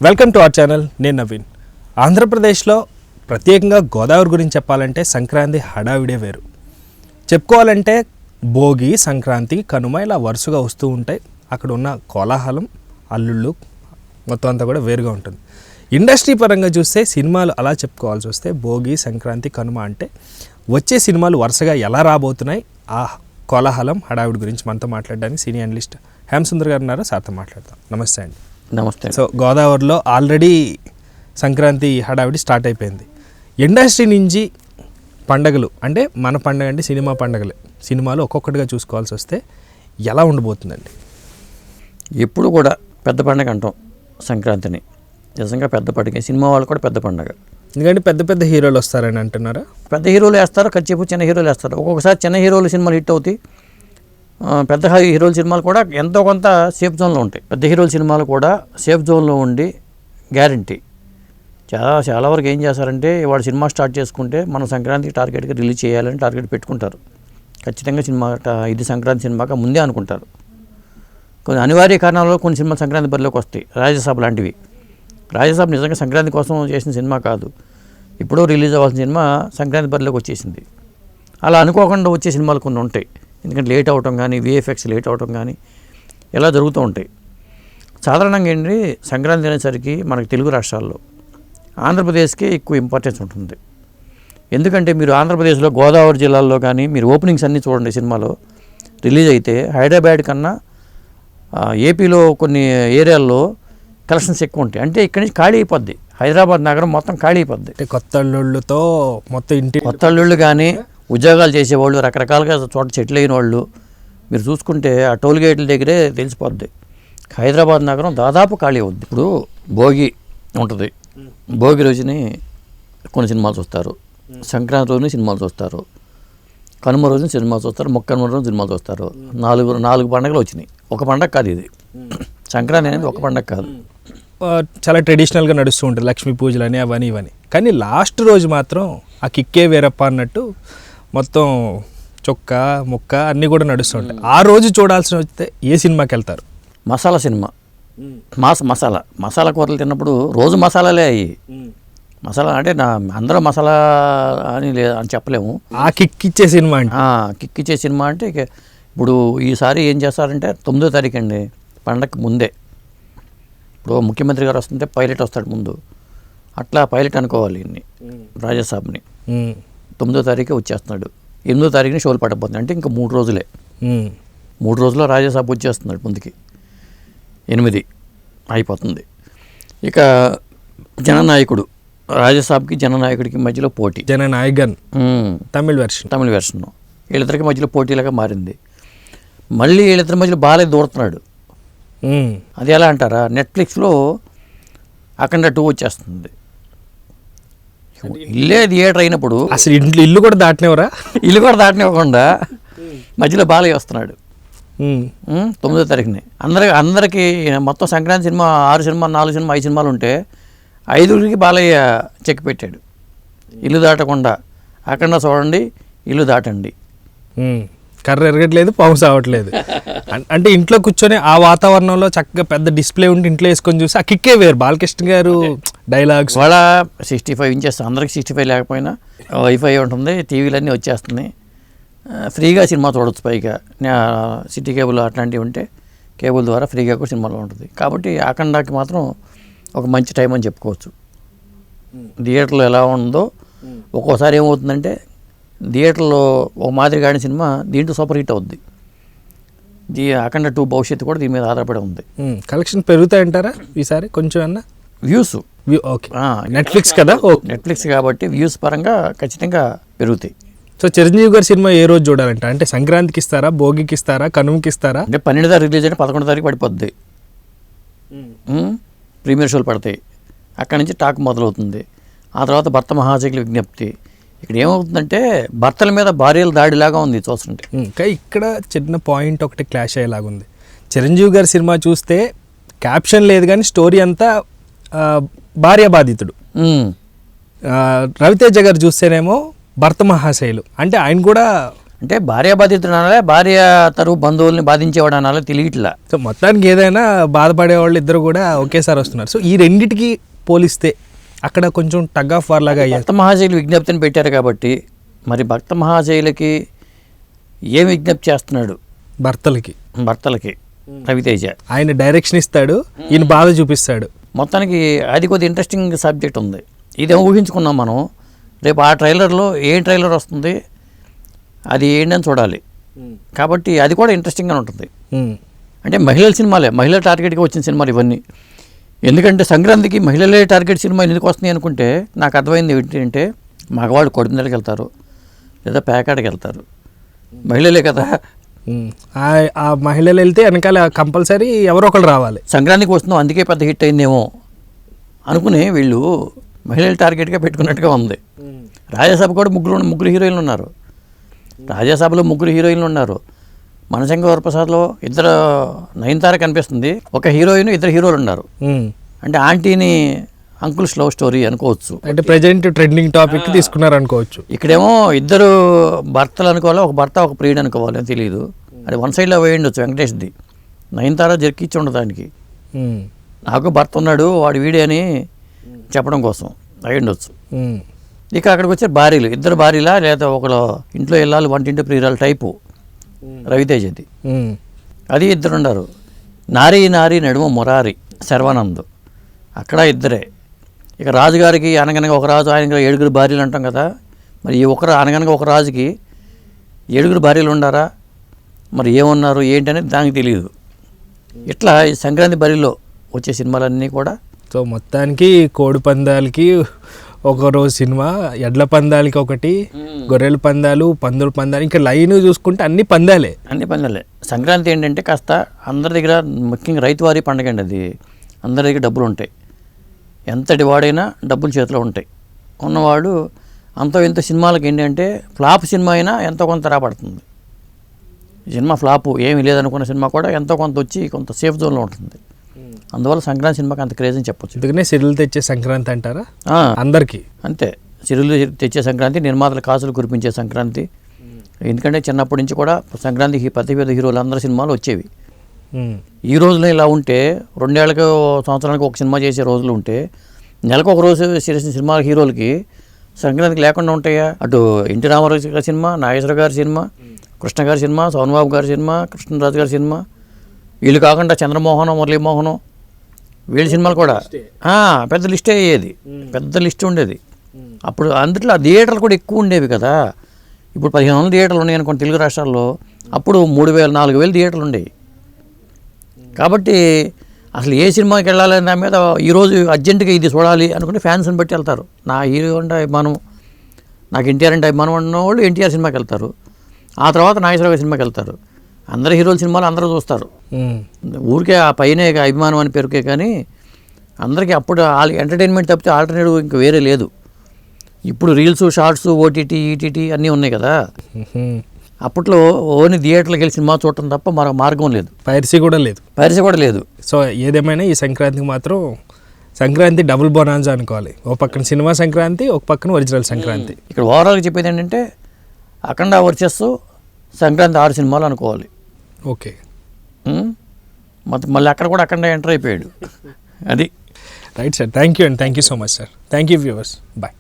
Welcome to our channel. నేను నవీన్. ఆంధ్రప్రదేశ్లో ప్రత్యేకంగా గోదావరి గురించి చెప్పాలంటే సంక్రాంతి హడావిడే వేరు. చెప్పుకోవాలంటే భోగి, సంక్రాంతి, కనుమ ఇలా వరుసగా వస్తూ ఉంటాయి. అక్కడ ఉన్న కోలాహలం, అల్లుళ్ళు మొత్తం అంతా కూడా వేరుగా ఉంటుంది. ఇండస్ట్రీ పరంగా చూస్తే సినిమాలు అలా చెప్పుకోవాల్సి వస్తే భోగి, సంక్రాంతి, కనుమ అంటే వచ్చే సినిమాలు వరుసగా ఎలా రాబోతున్నాయి, ఆ కోలాహలం హడావిడి గురించి మనతో మాట్లాడడానికి సినీ అనలిస్ట్ హేమసుందర్ గారు ఉన్నారు. సార్తో మాట్లాడతాం. నమస్తే అండి. నమస్తే. సో గోదావరిలో ఆల్రెడీ సంక్రాంతి హడావిడి స్టార్ట్ అయిపోయింది. ఇండస్ట్రీ నుంచి పండగలు అంటే మన పండగ అంటే సినిమా పండగలు, సినిమాలు ఒక్కొక్కటిగా చూసుకోవాల్సి వస్తే ఎలా ఉండబోతుందండి? ఎప్పుడు కూడా పెద్ద పండగ అంటాం సంక్రాంతిని. నిజంగా పెద్ద పండుగ, సినిమా వాళ్ళు కూడా పెద్ద పండగ. ఎందుకంటే పెద్ద పెద్ద హీరోలు వస్తారని అంటున్నారా? పెద్ద హీరోలు వేస్తారు, ఖచ్చితంగా చిన్న హీరోలు వేస్తారు. ఒక్కొక్కసారి చిన్న హీరోలు సినిమాలు హిట్ అవుతాయి, పెద్ద హీరోల సినిమాలు కూడా ఎంతో కొంత సేఫ్ జోన్లో ఉంటాయి. పెద్ద హీరోల సినిమాలు కూడా సేఫ్ జోన్లో ఉండి గ్యారంటీ చాలా వరకు ఏం చేస్తారంటే వాడు సినిమా స్టార్ట్ చేసుకుంటే మనం సంక్రాంతికి టార్గెట్గా రిలీజ్ చేయాలని టార్గెట్ పెట్టుకుంటారు. ఖచ్చితంగా సినిమా ఇది సంక్రాంతి సినిమాగా ముందే అనుకుంటారు. కొన్ని అనివార్య కారణాలలో కొన్ని సినిమాలు సంక్రాంతి బరిలోకి వస్తాయి. రాజసాబ్ లాంటివి. రాజసాబ్ నిజంగా సంక్రాంతి కోసం చేసిన సినిమా కాదు, ఇప్పుడో రిలీజ్ అవ్వాల్సిన సినిమా సంక్రాంతి బరిలోకి వచ్చేసింది. అలా అనుకోకుండా వచ్చే సినిమాలు కొన్ని ఉంటాయి. ఎందుకంటే లేట్ అవటం కానీ, విఎఫ్ఎక్స్ లేట్ అవటం కానీ ఇలా జరుగుతూ ఉంటాయి. సాధారణంగా ఏంటి, సంక్రాంతి అనేసరికి మనకి తెలుగు రాష్ట్రాల్లో ఆంధ్రప్రదేశ్కే ఎక్కువ ఇంపార్టెన్స్ ఉంటుంది. ఎందుకంటే మీరు ఆంధ్రప్రదేశ్లో గోదావరి జిల్లాల్లో కానీ మీరు ఓపెనింగ్స్ అన్నీ చూడండి. సినిమాలో రిలీజ్ అయితే హైదరాబాద్ కన్నా ఏపీలో కొన్ని ఏరియాల్లో కలెక్షన్స్ ఎక్కువ ఉంటాయి. అంటే ఇక్కడి నుంచి ఖాళీ అయిపోద్ది, హైదరాబాద్ నగరం మొత్తం ఖాళీ అయిపోద్ది. అంటే కొత్త అల్లుళ్ళతో మొత్తం ఇంటి కొత్త అల్లుళ్ళు కానీ ఉద్యోగాలు చేసేవాళ్ళు, రకరకాలుగా చోట సెటిల్ అయిన వాళ్ళు మీరు చూసుకుంటే ఆ టోల్ గేట్ల దగ్గరే తెలిసిపోద్ది. హైదరాబాద్ నగరం దాదాపు ఖాళీ అవుద్ది. ఇప్పుడు భోగి ఉంటుంది, భోగి రోజుని కొన్ని సినిమాలు చూస్తారు, సంక్రాంతి రోజుని సినిమాలు చూస్తారు, కనుమ రోజున సినిమాలు చూస్తారు, మొక్కనుమ రోజున సినిమాలు చూస్తారు. నాలుగు పండుగలు వచ్చినాయి. ఒక పండగ కాదు ఇది. సంక్రాంతి అనేది ఒక పండగ కాదు, చాలా ట్రెడిషనల్గా నడుస్తూ ఉంటుంది. లక్ష్మీ పూజలు అని అవని ఇవని. కానీ లాస్ట్ రోజు మాత్రం ఆ కిక్కే వేరప్ప అన్నట్టు మొత్తం చొక్క ముక్క అన్నీ కూడా నడుస్తూ ఉంటాయి. ఆ రోజు చూడాల్సిన వస్తే ఏ సినిమాకి వెళ్తారు? మసాలా సినిమా. మసాలా కూరలు తిన్నప్పుడు రోజు మసాలాలే అయ్యి. మసాలా అంటే అందరూ మసాలా అని అని చెప్పలేము. ఆ కిక్ ఇచ్చే సినిమా అంటే కిక్ ఇచ్చే సినిమా అంటే ఇప్పుడు ఈసారి ఏం చేస్తారంటే 9వ తారీఖు అండి, పండగకి ముందే. ఇప్పుడు ముఖ్యమంత్రి గారు వస్తుంటే పైలట్ వస్తాడు ముందు, అట్లా పైలట్ అనుకోవాలి ఇన్ని రాజసాబ్ని. 9వ తారీఖే వచ్చేస్తున్నాడు, 8వ తారీఖుని షోలు పడబోతుంది. అంటే ఇంకా 3 రోజులే. 3 రోజుల్లో రాజసాబ్ వచ్చేస్తున్నాడు ముందుకి. 8 అయిపోతుంది. ఇక జననాయకుడు, రాజసాబ్కి జననాయకుడికి మధ్యలో పోటీ. జననాయకన్ తమిళ వెర్షన్ వీళ్ళిద్దరికి మధ్యలో పోటీలాగా మారింది. మళ్ళీ వీళ్ళిద్దరి మధ్యలో బాలయ్య దూరుతున్నాడు. అది ఎలా అంటారా, నెట్ఫ్లిక్స్లో అఖండ 2 వచ్చేస్తుంది. ఇల్లే థియేటర్ అయినప్పుడు అసలు ఇల్లు కూడా దాటినవరా? ఇల్లు కూడా దాటినివ్వకుండా మధ్యలో బాలయ్య వస్తున్నాడు 9వ తారీఖుని. అందరికీ మొత్తం సంక్రాంతి సినిమా 6 సినిమా 4 సినిమా 5 సినిమాలు ఉంటే 5కి బాలయ్య చెక్ పెట్టాడు. ఇల్లు దాటకుండా అఖండ చూడండి, ఇల్లు దాటండి. కర్ర ఎరగట్లేదు, పాము సావట్లేదు. అంటే ఇంట్లో కూర్చొని ఆ వాతావరణంలో చక్కగా పెద్ద డిస్ప్లే ఉండి ఇంట్లో వేసుకొని చూసి ఆ కిక్కే వేరు. బాలకృష్ణ గారు డైలాగ్స్ వాళ్ళ 65 ఇంచెస్, అందరికి 65 లేకపోయినా వైఫై ఉంటుంది, టీవీలన్నీ వచ్చేస్తున్నాయి, ఫ్రీగా సినిమా చూడవచ్చు. పైగా సిటీ కేబుల్ అట్లాంటివి ఉంటే కేబుల్ ద్వారా ఫ్రీగా కూడా సినిమాలో ఉంటుంది. కాబట్టి అఖండాకి మాత్రం ఒక మంచి టైం అని చెప్పుకోవచ్చు. థియేటర్లో ఎలా ఉందో ఒక్కోసారి ఏమవుతుందంటే థియేటర్లో ఒక మాదిరిగా ఆడిన సినిమా దీంట్లో సూపర్ హిట్ అవుద్ది. అఖండ 2 భవిష్యత్తు కూడా దీని మీద ఆధారపడి ఉంది. కలెక్షన్ పెరుగుతాయంటారా ఈసారి కొంచెం అన్నా? వ్యూస్ ఓకే, నెట్ఫ్లిక్స్ కదా, నెట్ఫ్లిక్స్ కాబట్టి వ్యూస్ పరంగా ఖచ్చితంగా పెరుగుతాయి. సో చిరంజీవి గారి సినిమా ఏ రోజు చూడాలంట? అంటే సంక్రాంతికి ఇస్తారా, భోగికి ఇస్తారా, కనుమకి ఇస్తారా? అంటే 12వ తారీఖు రిలీజ్ అంటే 11వ తారీఖు పడిపోద్ది. ప్రీమియర్ షోలు పడతాయి, అక్కడి నుంచి టాక్ మొదలవుతుంది. ఆ తర్వాత భర్త మహాశైలి విజ్ఞప్తి. ఇక్కడ ఏమవుతుందంటే భర్తల మీద భార్యల దాడిలాగా ఉంది చూస్తుంటే. ఇంకా ఇక్కడ చిన్న పాయింట్ ఒకటి క్లాష్ అయ్యేలాగా ఉంది. చిరంజీవి గారి సినిమా చూస్తే క్యాప్షన్ లేదు కానీ స్టోరీ అంతా భార్య బాధితుడు. రవితేజ గారు చూస్తేనేమో భర్త మహాశైలు. అంటే ఆయన కూడా అంటే భార్య బాధితుడు అనాలి, భార్య తరపు బంధువుల్ని బాధించేవాడు అనాలి, తెలియట్లా. సో మొత్తానికి ఏదైనా బాధపడే వాళ్ళు ఇద్దరు కూడా ఒకేసారి వస్తున్నారు. సో ఈ రెండిటికి పోలిస్తే అక్కడ కొంచెం టగ్ ఆఫ్ వార్ లాగా అయ్యారు. భక్త మహాశైలు విజ్ఞప్తిని పెట్టారు కాబట్టి మరి భక్త మహాశైలకి ఏం విజ్ఞప్తి చేస్తున్నాడు భర్తలకి రవితేజ? ఆయన డైరెక్షన్ ఇస్తాడు, ఈయన బాధ చూపిస్తాడు. మొత్తానికి అది కొద్ది ఇంట్రెస్టింగ్ సబ్జెక్ట్ ఉంది. ఇదేమో ఊహించుకున్నాం మనం. రేపు ఆ ట్రైలర్లో ఏం ట్రైలర్ వస్తుంది, అది ఏంటని చూడాలి. కాబట్టి అది కూడా ఇంట్రెస్టింగ్గా ఉంటుంది. అంటే మహిళల సినిమాలే, మహిళల టార్గెట్గా వచ్చిన సినిమాలు ఇవన్నీ. ఎందుకంటే సంక్రాంతికి మహిళలే టార్గెట్ సినిమా ఎందుకు వస్తున్నాయి అనుకుంటే నాకు అర్థమైంది ఏంటంటే మగవాళ్ళు కొడుమిదలకి వెళ్తారు లేదా పేకాడికి వెళ్తారు, మహిళలే కదా. ఆ మహిళలు వెళ్తే వెనకాల కంపల్సరీ ఎవరో ఒకరు రావాలి. సంక్రాంతికి వస్తున్నాం అందుకే పెద్ద హిట్ అయిందేమో అనుకుని వీళ్ళు మహిళల టార్గెట్గా పెట్టుకున్నట్టుగా ఉంది. రాజ్యసభ కూడా ముగ్గురు హీరోయిన్లు ఉన్నారు. రాజ్యసభలో ముగ్గురు హీరోయిన్లు ఉన్నారు. మనశంకర్ వరప్రసాద్లో ఇద్దరు నయనతార కనిపిస్తుంది, ఒక హీరోయిన్, ఇద్దరు హీరోలు ఉన్నారు. అంటే ఆంటీని అంకుల్స్ లవ్ స్టోరీ అనుకోవచ్చు. అంటే ప్రజెంట్ ట్రెండింగ్ టాపిక్ తీసుకున్నారు అనుకోవచ్చు. ఇక్కడేమో ఇద్దరు భర్తలు అనుకోవాలి, ఒక భర్త ఒక ప్రియుడు అనుకోవాలి అని తెలియదు. అది వన్ సైడ్లో వేయండొచ్చు వెంకటేష్ది. నయనతార జరికిచ్చి ఉండదు దానికి. నాకు భర్త ఉన్నాడు వాడు వీడే అని చెప్పడం కోసం అయ్యుండొచ్చు. ఇక అక్కడికి వచ్చే భార్యలు, ఇద్దరు భార్యలా లేదా ఒకళ్ళు ఇంట్లో వెళ్ళాలి వంటింటి ప్రియురాలు టైపు రవితేజది, అది ఇద్దరు ఉన్నారు. నారీ నడుమ మురారి శర్వానంద్, అక్కడ ఇద్దరే. ఇక రాజుగారికి అనగనగా ఒక రాజు, ఆయన 7 భార్యలు అంటాం కదా. మరి ఈ అనగనగా ఒక రాజుకి 7 భార్యలు ఉండారా, మరి ఏమన్నారు ఏంటనేది దానికి తెలియదు. ఇట్లా ఈ సంక్రాంతి బరిలో వచ్చే సినిమాలన్నీ కూడా. సో మొత్తానికి కోడి పందాలకి ఒక రోజు సినిమా, ఎడ్ల పందాలకి ఒకటి, గొర్రెల పందాలు, పందుల పందాలు, ఇంకా లైన్ చూసుకుంటే అన్ని పందాలే. సంక్రాంతి ఏంటంటే కాస్త అందరి దగ్గర, ముఖ్యంగా రైతువారీ పండుగ అండి అది. అందరి దగ్గర డబ్బులు ఉంటాయి, ఎంతటి వాడైనా డబ్బులు చేతిలో ఉంటాయి. ఉన్నవాడు అంత ఇంత సినిమాలకు ఏంటంటే ఫ్లాప్ సినిమా అయినా ఎంతో కొంత రాబడుతుంది. సినిమా ఫ్లాపు ఏమీ లేదనుకున్న సినిమా కూడా ఎంతో కొంత వచ్చి కొంత సేఫ్ జోన్లో ఉంటుంది. అందువల్ల సంక్రాంతి సినిమాకి అంత క్రేజ్ అని చెప్పొచ్చు. అందుకనే సిరులు తెచ్చే సంక్రాంతి అంటారా అందరికీ? అంతే, సిరులు తెచ్చే సంక్రాంతి, నిర్మాతల కాసులు కురిపించే సంక్రాంతి. ఎందుకంటే చిన్నప్పటి నుంచి కూడా సంక్రాంతికి పెద్ద హీరోలు అందరి సినిమాలు వచ్చేవి. ఈ రోజులో ఇలా ఉంటే 2 ఏళ్ళకి సంవత్సరానికి ఒక సినిమా చేసే రోజులు ఉంటే నెలకు ఒక రోజు చేసిన సినిమా హీరోలకి సంక్రాంతికి లేకుండా ఉంటాయా? అటు ఎన్టీ రామారావు గారి సినిమా, నాగేశ్వర గారి సినిమా, కృష్ణ గారి సినిమా, సోమబాబు గారి సినిమా, కృష్ణరాజు గారి సినిమా, వీళ్ళు కాకుండా చంద్రమోహనం, మురళీమోహనం, వీళ్ళ సినిమాలు కూడా పెద్ద లిస్టే అయ్యేది, పెద్ద లిస్ట్ ఉండేది. అప్పుడు అందుట్లో థియేటర్లు కూడా ఎక్కువ ఉండేవి కదా. ఇప్పుడు 1500 థియేటర్లు ఉన్నాయి అనుకోండి తెలుగు రాష్ట్రాల్లో. అప్పుడు 3000, 4000 థియేటర్లు ఉండేవి. కాబట్టి అసలు ఏ సినిమాకి వెళ్ళాలని దాని మీద ఈరోజు అర్జెంటుగా ఇది చూడాలి అనుకుంటే ఫ్యాన్స్ని బట్టి వెళ్తారు. నా హీరో అంటే అభిమానం, నాకు ఎన్టీఆర్ అంటే అభిమానం ఉన్న వాళ్ళు ఎన్టీఆర్ సినిమాకి వెళ్తారు. ఆ తర్వాత నాగేశ్వరరావు సినిమాకి వెళ్తారు. అందరు హీరోల సినిమాలు అందరూ చూస్తారు. ఊరికే ఆ పైనే అభిమానం అని పేరుకే, కానీ అందరికీ అప్పుడు ఎంటర్టైన్మెంట్ తప్పితే ఆల్టర్నేటివ్ ఇంకా వేరే లేదు. ఇప్పుడు రీల్స్, షార్ట్స్, ఓటీటీ, ఈటీటీ అన్నీ ఉన్నాయి కదా. అప్పట్లో ఓన్లీ థియేటర్కి వెళ్ళి సినిమా చూడటం తప్ప మరొక మార్గం లేదు. పైరసీ కూడా లేదు. సో ఏదేమైనా ఈ సంక్రాంతికి మాత్రం సంక్రాంతి డబుల్ బోనాన్సా అనుకోవాలి. ఒక పక్కన సినిమా సంక్రాంతి, ఒక పక్కన ఒరిజినల్ సంక్రాంతి. ఇక్కడ ఓవరాల్గా చెప్పేది ఏంటంటే అఖండ వర్సెస్ సంక్రాంతి 6 సినిమాలు అనుకోవాలి. ఓకే, మళ్ళీ అక్కడ కూడా అఖండ ఎంటర్ అయిపోయాడు. అది right sir. Thank you so much sir. Thank you viewers. Bye.